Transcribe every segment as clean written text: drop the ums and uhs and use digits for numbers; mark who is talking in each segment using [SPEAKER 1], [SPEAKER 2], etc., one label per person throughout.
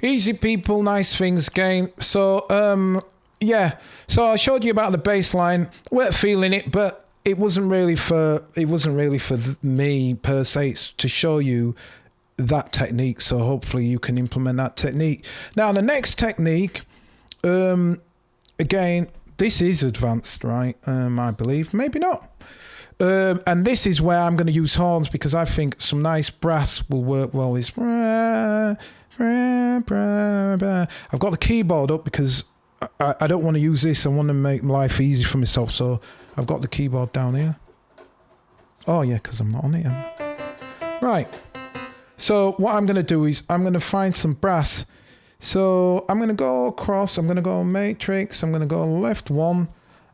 [SPEAKER 1] Easy people, nice things game. So, yeah. So I showed you about the bass line. Weren't feeling it, but it wasn't really for me per se. It's to show you that technique. So hopefully you can implement that technique. Now the next technique, again, this is advanced, right? I believe, maybe not. And this is where I'm going to use horns because I think some nice brass will work well. Is I've got the keyboard up because I don't want to use this. I want to make life easy for myself. So I've got the keyboard down here. Oh yeah, because I'm not on it. Right. So what I'm going to do is I'm going to find some brass. So I'm going to go across. I'm going to go matrix. I'm going to go left one.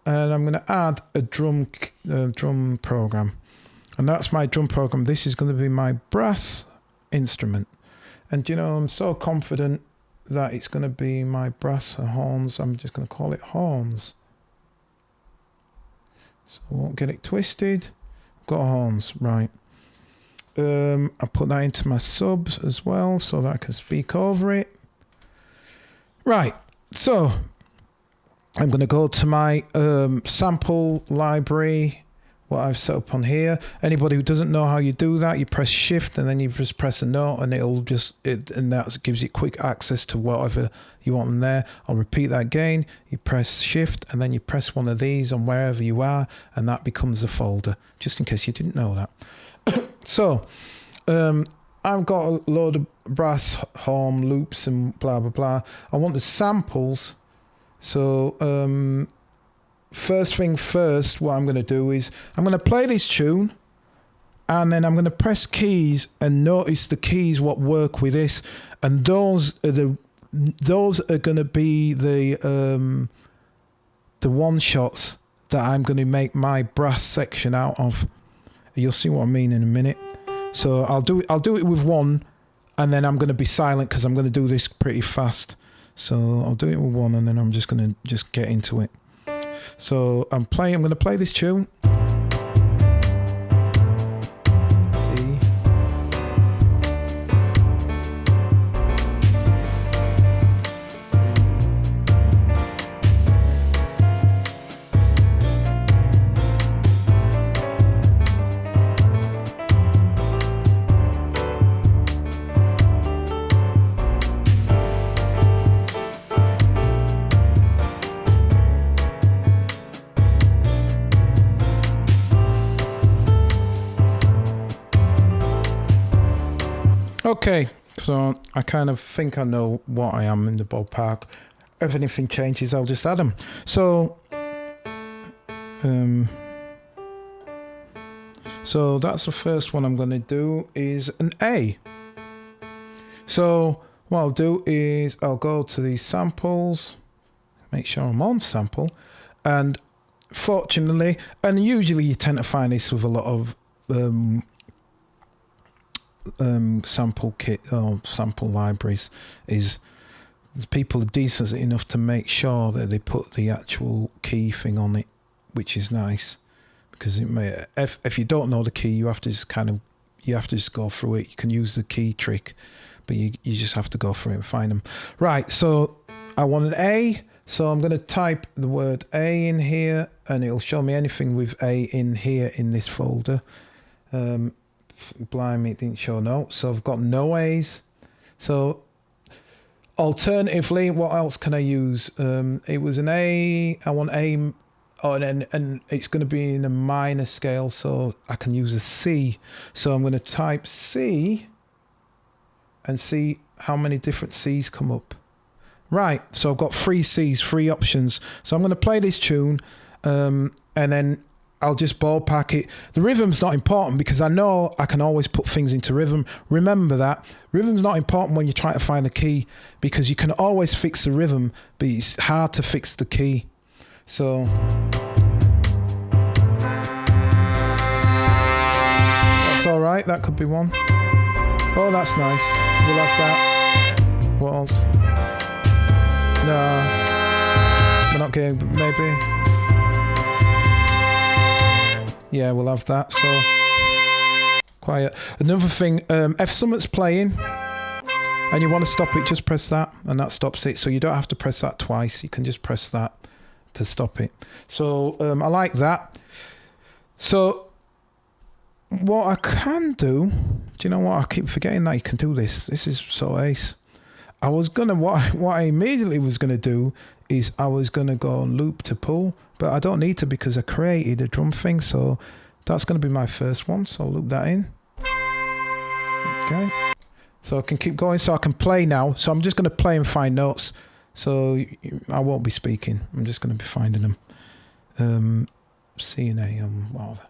[SPEAKER 1] And I'm going to add a drum program. And that's my drum program. This is going to be my brass instrument. And, you know, I'm so confident that it's going to be my brass horns. I'm just going to call it horns. So I won't get it twisted. Got horns, right. I put that into my subs as well so that I can speak over it. Right, so I'm going to go to my sample library, what I've set up on here. Anybody who doesn't know how you do that, you press shift and then you just press a note and and that gives you quick access to whatever you want in there. I'll repeat that again. You press shift and then you press one of these on wherever you are and that becomes a folder, just in case you didn't know that. So, I've got a load of brass horn loops and blah, blah, blah. I want the samples. So, first thing first, what I'm going to do is I'm going to play this tune and then I'm going to press keys and notice the keys what work with this, and those are going to be the one shots that I'm going to make my brass section out of. You'll see what I mean in a minute. So I'll do it with one, and then I'm going to be silent because I'm going to do this pretty fast. So I'll do it with one, and then I'm just going to get into it. So I'm going to play this tune. Okay, so I kind of think I know what I am in the ballpark. If anything changes, I'll just add them. So, so that's the first one I'm going to do is an A. So what I'll do is I'll go to these samples, make sure I'm on sample, and fortunately, and usually you tend to find this with a lot of sample kit or sample libraries, is people are decent enough to make sure that they put the actual key thing on it, which is nice, because it may, if you don't know the key, you have to just go through it. You can use the key trick, but you just have to go through it and find them. Right, so I want an A, so I'm going to type the word A in here and it'll show me anything with A in here in this folder. Blimey, it didn't show no, so I've got no A's. So alternatively, what else can I use? It was an A, I want A, and it's going to be in a minor scale, so I can use a C. So I'm going to type C and see how many different C's come up. Right, so I've got 3 C's, 3 options. So I'm going to play this tune, and then I'll just ballpark it. The rhythm's not important because I know I can always put things into rhythm. Remember that. Rhythm's not important when you're trying to find the key because you can always fix the rhythm, but it's hard to fix the key. So that's all right. That could be one. Oh, that's nice. We'll have that. What else? No, we're not getting, maybe. Yeah, we'll have that. So quiet. Another thing, if someone's playing and you want to stop it, just press that, and that stops it. So you don't have to press that twice. You can just press that to stop it. So I like that. So what I can do you know what? I keep forgetting that you can do this. This is so ace. I was gonna what I immediately was gonna do is I was gonna go on loop to pull, but I don't need to because I created a drum thing. So that's gonna be my first one. So I'll loop that in. Okay. So I can keep going. So I can play now. So I'm just gonna play and find notes. So I won't be speaking. I'm just gonna be finding them. C and A whatever.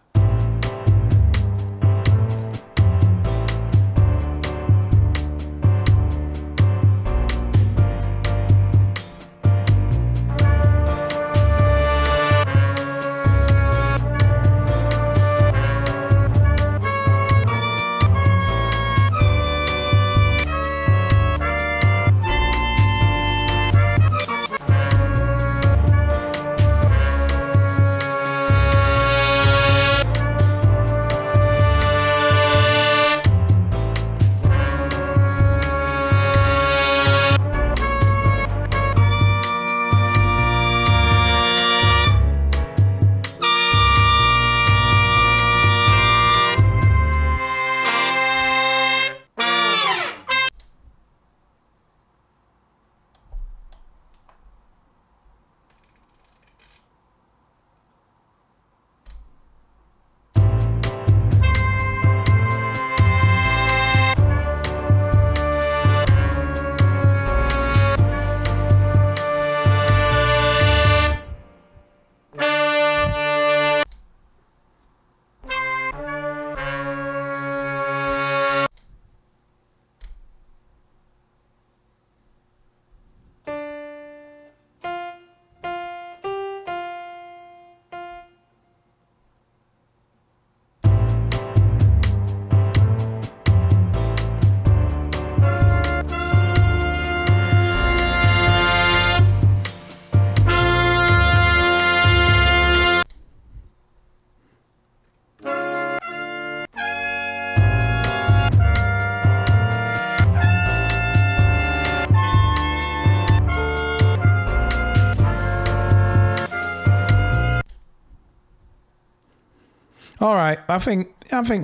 [SPEAKER 1] All right, I think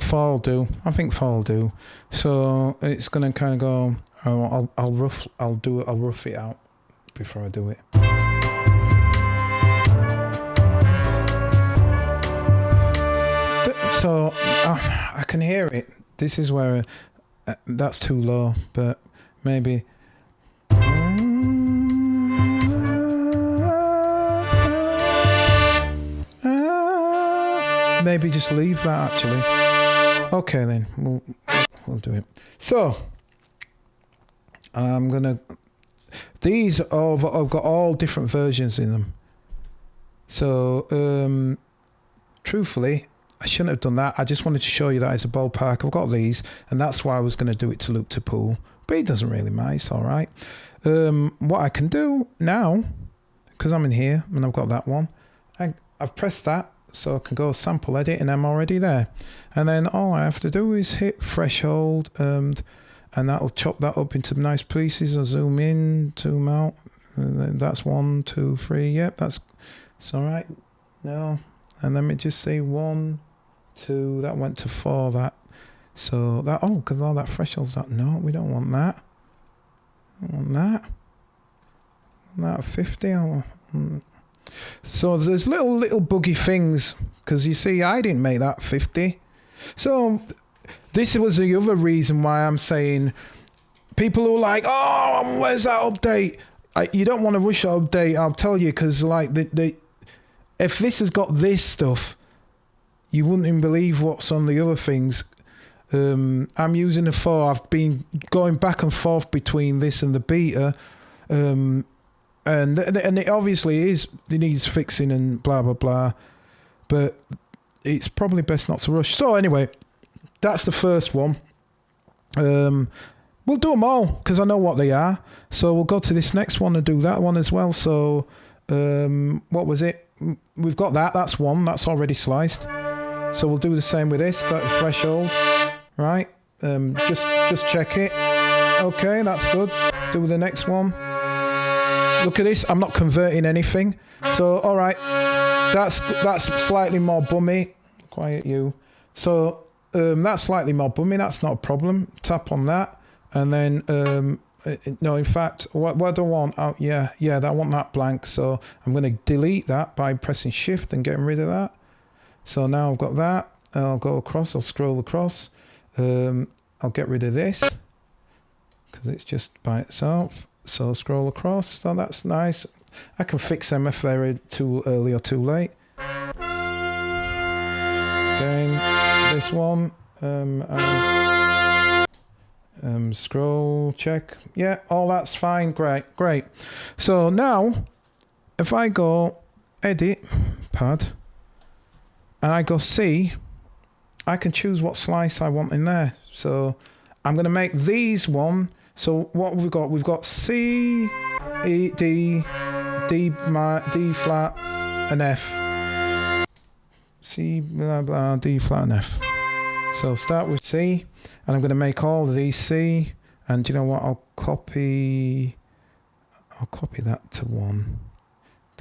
[SPEAKER 1] 4 will do. I think 4 will do. So it's gonna kind of go. I'll rough it out before I do it. So I can hear it. This is where that's too low, but maybe. Maybe just leave that actually. Okay then, we'll do it. So I'm gonna. These I've got all different versions in them. So truthfully, I shouldn't have done that. I just wanted to show you that as a ballpark. I've got these, and that's why I was going to do it to loop to pull. But it doesn't really matter. It's all right. What I can do now, because I'm in here and I've got that one, I've pressed that. So I can go sample edit and I'm already there. And then all I have to do is hit threshold and that'll chop that up into nice pieces. I'll zoom in, zoom out. And then that's 1, 2, 3. Yep, it's all right. No. And let me just say 1, 2. That went to 4. That. So that, because all that threshold's that. No, we don't want that. I want that. That 50. So there's little buggy things, because you see I didn't make that 50. So this was the other reason why I'm saying people who are like, oh, where's that update? You don't want to rush that update, I'll tell you, because like if this has got this stuff, you wouldn't even believe what's on the other things. I'm using the 4. I've been going back and forth between this and the beta. And it obviously it needs fixing and blah blah blah, but it's probably best not to rush. So anyway, that's the first one. We'll do them all because I know what they are. So we'll go to this next one and do that one as well. So what was it? We've got that. That's one. That's already sliced. So we'll do the same with this. Got the threshold, right? Just check it. okay, that's good. Do the next one. Look at this, I'm not converting anything. So, all right, that's slightly more bummy. Quiet you. So, that's slightly more bummy, that's not a problem. Tap on that, and then, no, in fact, what do I want? Oh, yeah, I want that blank. So I'm going to delete that by pressing Shift and getting rid of that. So now I've got that. I'll go across, I'll scroll across. I'll get rid of this because it's just by itself. So scroll across, so that's nice. I can fix them if they're too early or too late. Again, this one. Scroll, check. Yeah, all that's fine. Great. So now, if I go Edit, Pad, and I go C, I can choose what slice I want in there. So I'm going to make these one. So what have we got? We've got C, E, D flat, and F. C, blah, blah, D flat, and F. So start with C, and I'm going to make all of these C. And you know what? I'll copy that to 1.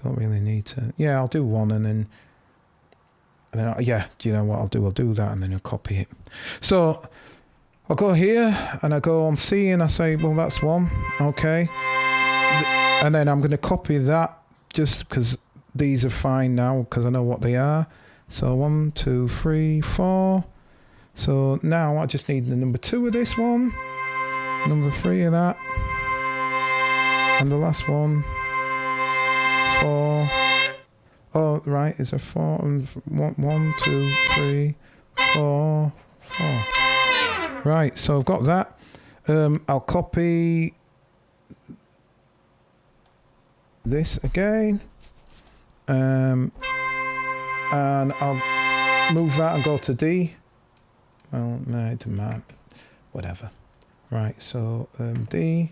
[SPEAKER 1] Don't really need to. Yeah, I'll do 1, and then yeah. Do you know what I'll do? I'll do that, and then I'll copy it. So I'll go here, and I go on C, and I say, well, that's 1. Okay. And then I'm going to copy that just because these are fine now because I know what they are. So 1, 2, 3, 4. So now I just need the number 2 of this one, number 3 of that, and the last one, 4. Oh, right, is a 4 and 1, 2, 3, 4, 4. Right, so I've got that. I'll copy this again, and I'll move that and go to D. Well, no, it doesn't matter. Whatever. Right, so D.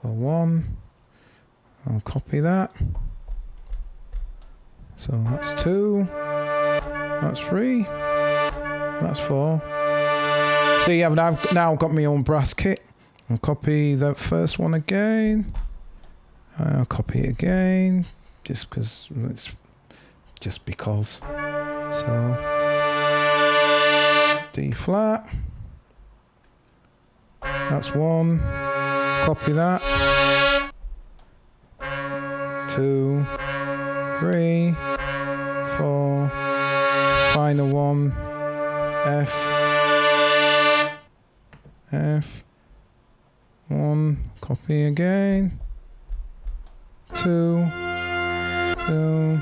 [SPEAKER 1] Go 1. I'll copy that. So that's 2. That's 3. That's 4. See, I've now got my own brass kit. I'll copy the first one again. I'll copy it again, just because it's just because. So D flat. That's 1. Copy that. 2, 3, 4. Final one. F. 1. Copy again. 2. 2.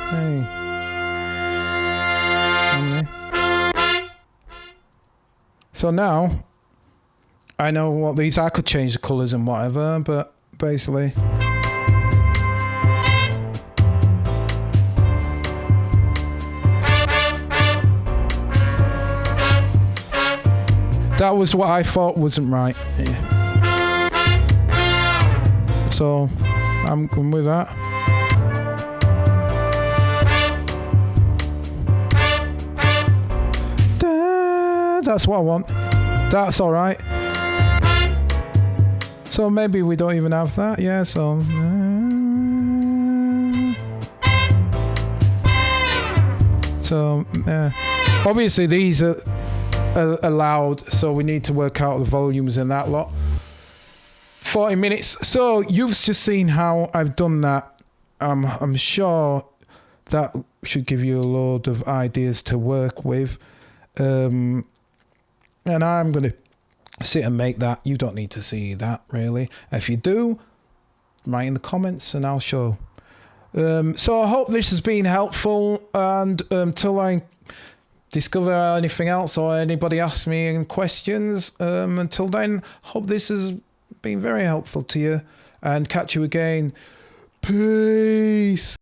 [SPEAKER 1] Hey. So now I know what these are. I could change the colours and whatever, but basically that was what I thought wasn't right. Yeah. So I'm going with that. That's what I want. That's all right. So maybe we don't even have that. Yeah, so obviously these are allowed, so we need to work out the volumes in that lot. 40 minutes. So you've just seen how I've done that. I'm sure that should give you a load of ideas to work with. And I'm going to sit and make that. You don't need to see that, really. If you do, write in the comments and I'll show. So I hope this has been helpful. And until I discover anything else or anybody asks me any questions, until then, hope this has been very helpful to you. And catch you again. Peace.